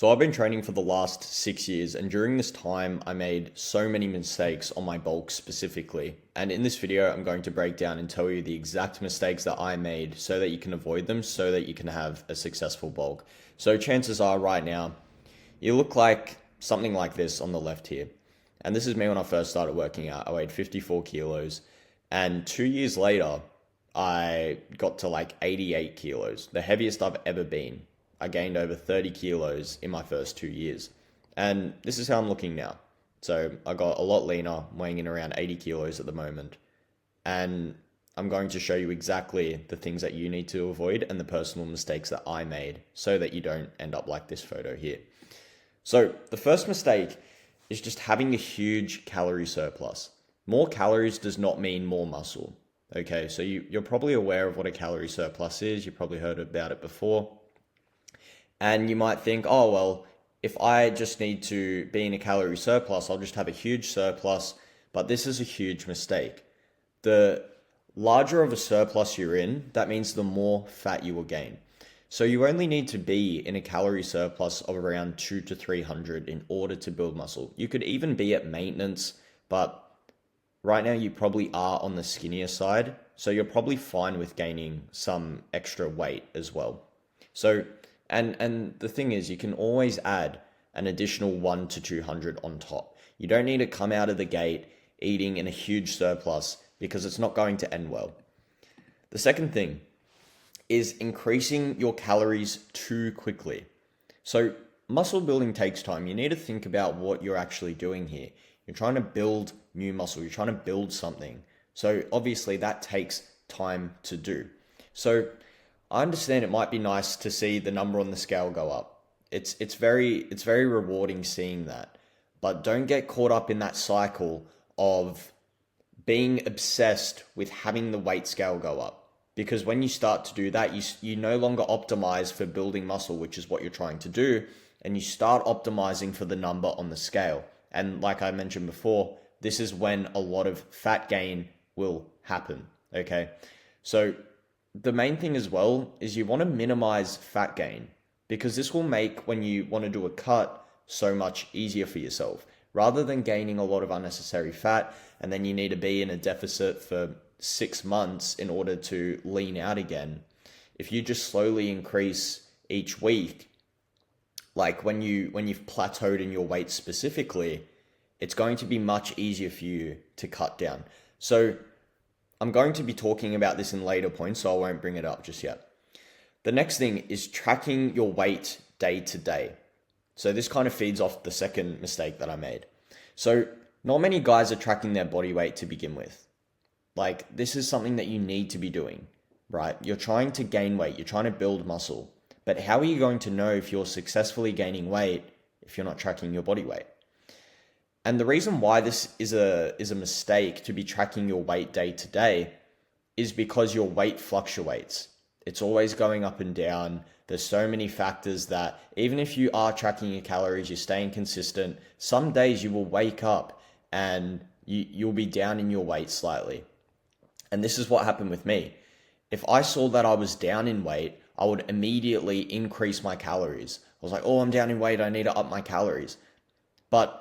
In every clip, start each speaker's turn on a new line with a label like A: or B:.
A: So I've been training for the last 6 years, and during this time, I made so many mistakes on my bulk specifically. And in this video, I'm going to break down and tell you the exact mistakes that I made so that you can avoid them, so that you can have a successful bulk. So chances are right now, you look like something like this on the left here. And this is me when I first started working out. I weighed 54 kilos, and 2 years later, I got to like 88 kilos, the heaviest I've ever been. I gained over 30 kilos in my first 2 years. And this is how I'm looking now. So I got a lot leaner, weighing in around 80 kilos at the moment. And I'm going to show you exactly the things that you need to avoid and the personal mistakes that I made so that you don't end up like this photo here. So the first mistake is just having a huge calorie surplus. More calories does not mean more muscle. Okay, so you're probably aware of what a calorie surplus is. You've probably heard about it before. And you might think, oh, well, if I just need to be in a calorie surplus, I'll just have a huge surplus. But this is a huge mistake. The larger of a surplus you're in, that means the more fat you will gain. So you only need to be in a calorie surplus of around 200 to 300 in order to build muscle. You could even be at maintenance, but right now you probably are on the skinnier side. So you're probably fine with gaining some extra weight as well. So And the thing is, you can always add an additional 100 to 200 on top. You don't need to come out of the gate eating in a huge surplus because it's not going to end well. The second thing is increasing your calories too quickly. So muscle building takes time. You need to think about what you're actually doing here. You're trying to build new muscle. You're trying to build something. So obviously that takes time to do. So I understand it might be nice to see the number on the scale go up. It's very rewarding seeing that. But don't get caught up in that cycle of being obsessed with having the weight scale go up. Because when you start to do that, you no longer optimize for building muscle, which is what you're trying to do, and you start optimizing for the number on the scale. And like I mentioned before, this is when a lot of fat gain will happen. Okay? So the main thing as well is you want to minimize fat gain, because this will make when you want to do a cut so much easier for yourself, rather than gaining a lot of unnecessary fat and then you need to be in a deficit for 6 months in order to lean out again. If you just slowly increase each week, like when you've plateaued in your weight specifically, it's going to be much easier for you to cut down. So I'm going to be talking about this in later points, so I won't bring it up just yet. The next thing is tracking your weight day to day. So this kind of feeds off the second mistake that I made. So not many guys are tracking their body weight to begin with. Like, this is something that you need to be doing, right? You're trying to gain weight, you're trying to build muscle. But how are you going to know if you're successfully gaining weight if you're not tracking your body weight? And the reason why this is a mistake to be tracking your weight day to day is because your weight fluctuates. It's always going up and down. There's so many factors that even if you are tracking your calories, you're staying consistent, some days you will wake up and you'll be down in your weight slightly. And this is what happened with me. If I saw that I was down in weight, I would immediately increase my calories. I was like, oh, I'm down in weight, I need to up my calories. But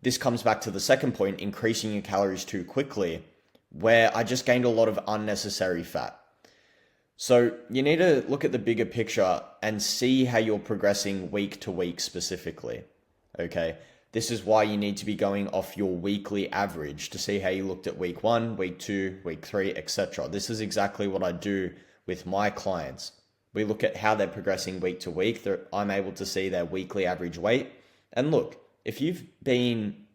A: this comes back to the second point, increasing your calories too quickly, where I just gained a lot of unnecessary fat. So you need to look at the bigger picture and see how you're progressing week to week specifically. Okay, this is why you need to be going off your weekly average to see how you looked at week 1, week 2, week 3, etc. This is exactly what I do with my clients. We look at how they're progressing week to week. I'm able to see their weekly average weight. And look, if you've been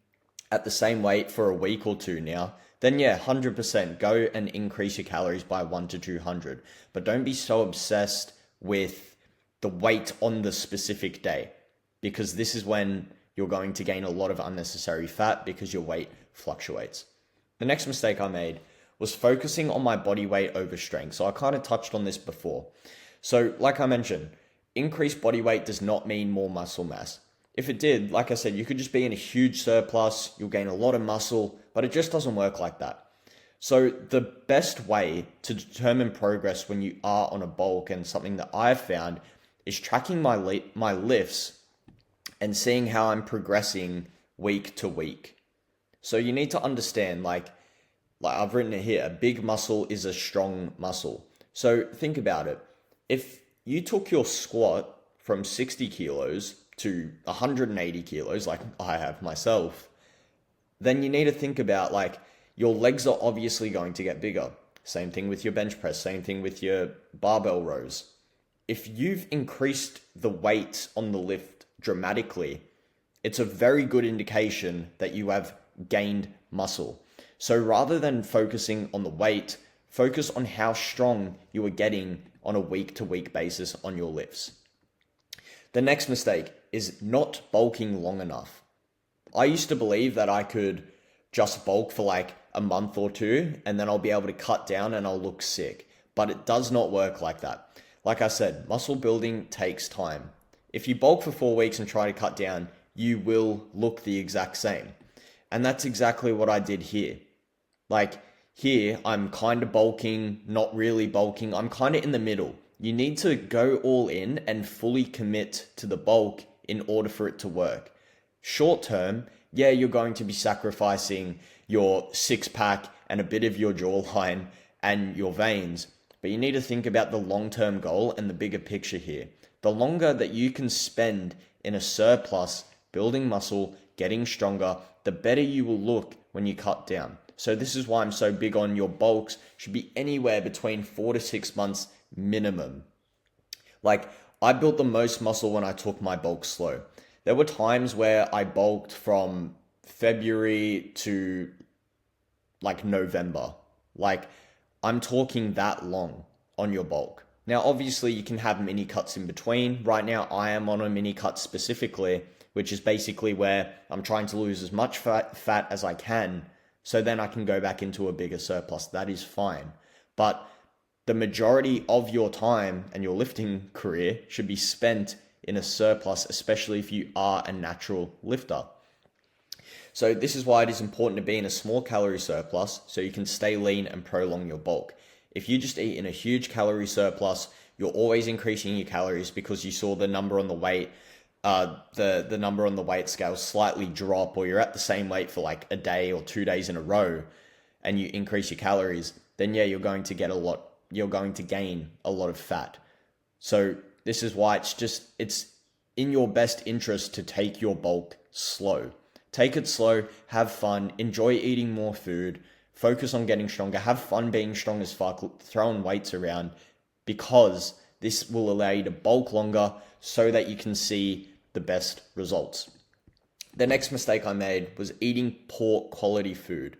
A: at the same weight for a week or two now, then yeah, 100% go and increase your calories by 100 to 200. But don't be so obsessed with the weight on the specific day, because this is when you're going to gain a lot of unnecessary fat because your weight fluctuates. The next mistake I made was focusing on my body weight over strength. So I kind of touched on this before. So like I mentioned, increased body weight does not mean more muscle mass. If it did, like I said, you could just be in a huge surplus, you'll gain a lot of muscle, but it just doesn't work like that. So the best way to determine progress when you are on a bulk, and something that I've found, is tracking my lifts and seeing how I'm progressing week to week. So you need to understand, like I've written it here, a big muscle is a strong muscle. So think about it. If you took your squat from 60 kilos to 180 kilos, like I have myself, then you need to think about like your legs are obviously going to get bigger. Same thing with your bench press, same thing with your barbell rows. If you've increased the weight on the lift dramatically, it's a very good indication that you have gained muscle. So rather than focusing on the weight, focus on how strong you are getting on a week to week basis on your lifts. The next mistake is not bulking long enough. I used to believe that I could just bulk for like a month or two and then I'll be able to cut down and I'll look sick. But it does not work like that. Like I said, muscle building takes time. If you bulk for 4 weeks and try to cut down, you will look the exact same. And that's exactly what I did here. Like here, I'm kind of bulking, not really bulking. I'm kind of in the middle. You need to go all in and fully commit to the bulk in order for it to work. Short term, yeah, you're going to be sacrificing your six pack and a bit of your jawline and your veins, but you need to think about the long-term goal and the bigger picture here. The longer that you can spend in a surplus, building muscle, getting stronger, the better you will look when you cut down. So this is why I'm so big on your bulks should be anywhere between 4 to 6 months minimum. Like I built the most muscle when I took my bulk slow. There were times where I bulked from February to like November. Like I'm talking that long on your bulk. Now, obviously you can have mini cuts in between. Right now I am on a mini cut specifically, which is basically where I'm trying to lose as much fat as I can. So then I can go back into a bigger surplus. That is fine. But the majority of your time and your lifting career should be spent in a surplus, especially if you are a natural lifter. So this is why it is important to be in a small calorie surplus so you can stay lean and prolong your bulk. If you just eat in a huge calorie surplus, you're always increasing your calories because you saw the number on the weight, the number on the weight scale slightly drop, or you're at the same weight for like a day or 2 days in a row, and you increase your calories, then yeah, you're going to gain a lot of fat. So this is why it's in your best interest to take your bulk slow. Take it slow, have fun, enjoy eating more food, focus on getting stronger, have fun being strong as fuck, throwing weights around, because this will allow you to bulk longer so that you can see the best results. The next mistake I made was eating poor quality food.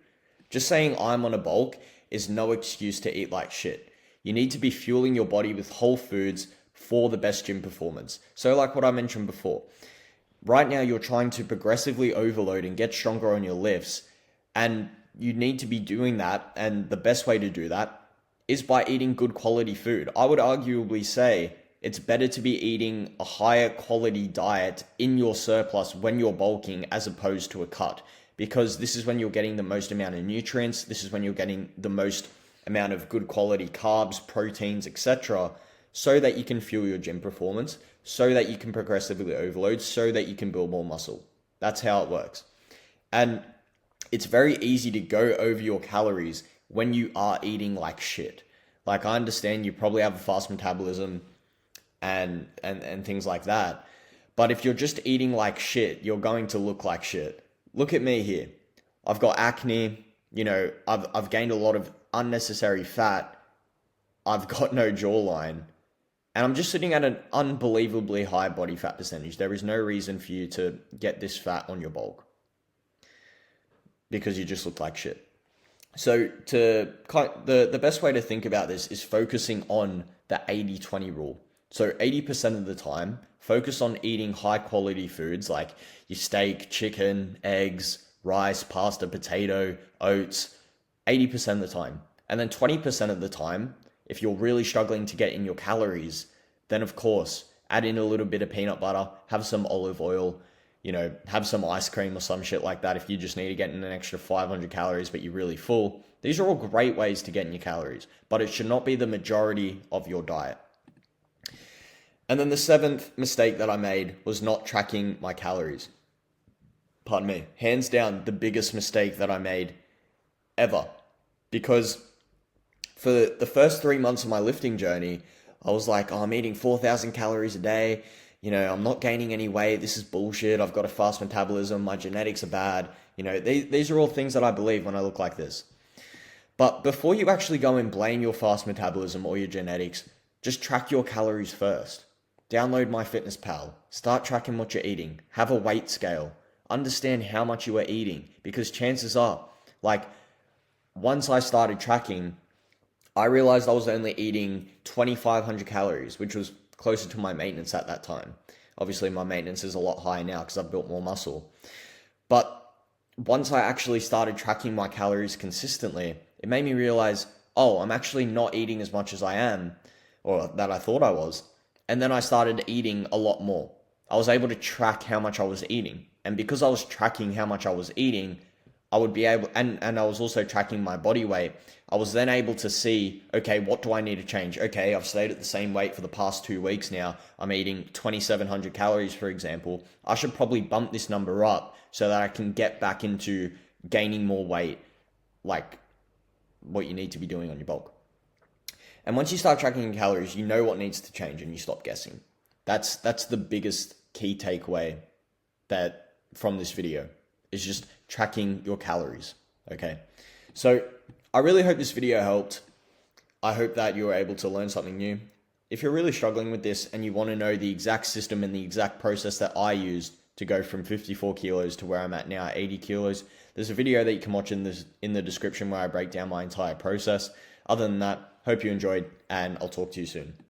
A: Just saying I'm on a bulk is no excuse to eat like shit. You need to be fueling your body with whole foods for the best gym performance. So like what I mentioned before, right now you're trying to progressively overload and get stronger on your lifts, and you need to be doing that, and the best way to do that is by eating good quality food. I would arguably say it's better to be eating a higher quality diet in your surplus when you're bulking as opposed to a cut, because this is when you're getting the most amount of nutrients, this is when you're getting the most amount of good quality carbs, proteins, etc., so that you can fuel your gym performance, so that you can progressively overload, so that you can build more muscle. That's how it works. And it's very easy to go over your calories when you are eating like shit. Like I understand you probably have a fast metabolism and things like that. But if you're just eating like shit, you're going to look like shit. Look at me here. I've got acne, I've gained a lot of unnecessary fat. I've got no jawline. And I'm just sitting at an unbelievably high body fat percentage. There is no reason for you to get this fat on your bulk, because you just look like shit. So the best way to think about this is focusing on the 80-20 rule. So 80% of the time, focus on eating high quality foods like your steak, chicken, eggs, rice, pasta, potato, oats, 80% of the time. And then 20% of the time, if you're really struggling to get in your calories, then of course, add in a little bit of peanut butter, have some olive oil, have some ice cream or some shit like that if you just need to get in an extra 500 calories but you're really full. These are all great ways to get in your calories, but it should not be the majority of your diet. And then the seventh mistake that I made was not tracking my calories. Pardon me. Hands down, the biggest mistake that I made ever. Because for the first 3 months of my lifting journey, I was like, oh, I'm eating 4,000 calories a day. I'm not gaining any weight. This is bullshit. I've got a fast metabolism. My genetics are bad. These are all things that I believe when I look like this. But before you actually go and blame your fast metabolism or your genetics, just track your calories first. Download MyFitnessPal. Start tracking what you're eating. Have a weight scale. Understand how much you are eating, because chances are, once I started tracking, I realized I was only eating 2,500 calories, which was closer to my maintenance at that time. Obviously, my maintenance is a lot higher now because I've built more muscle. But once I actually started tracking my calories consistently, it made me realize, oh, I'm actually not eating as much as I am, or that I thought I was. And then I started eating a lot more. I was able to track how much I was eating. And because I was tracking how much I was eating, I would be able, and I was also tracking my body weight. I was then able to see, okay, what do I need to change? Okay, I've stayed at the same weight for the past 2 weeks now. I'm eating 2,700 calories, for example. I should probably bump this number up so that I can get back into gaining more weight, like what you need to be doing on your bulk. And once you start tracking your calories, you know what needs to change and you stop guessing. That's the biggest key takeaway that from this video is just tracking your calories. Okay. So I really hope this video helped. I hope that you were able to learn something new. If you're really struggling with this and you want to know the exact system and the exact process that I used to go from 54 kilos to where I'm at now, 80 kilos, there's a video that you can watch in the description where I break down my entire process. Other than that, hope you enjoyed, and I'll talk to you soon.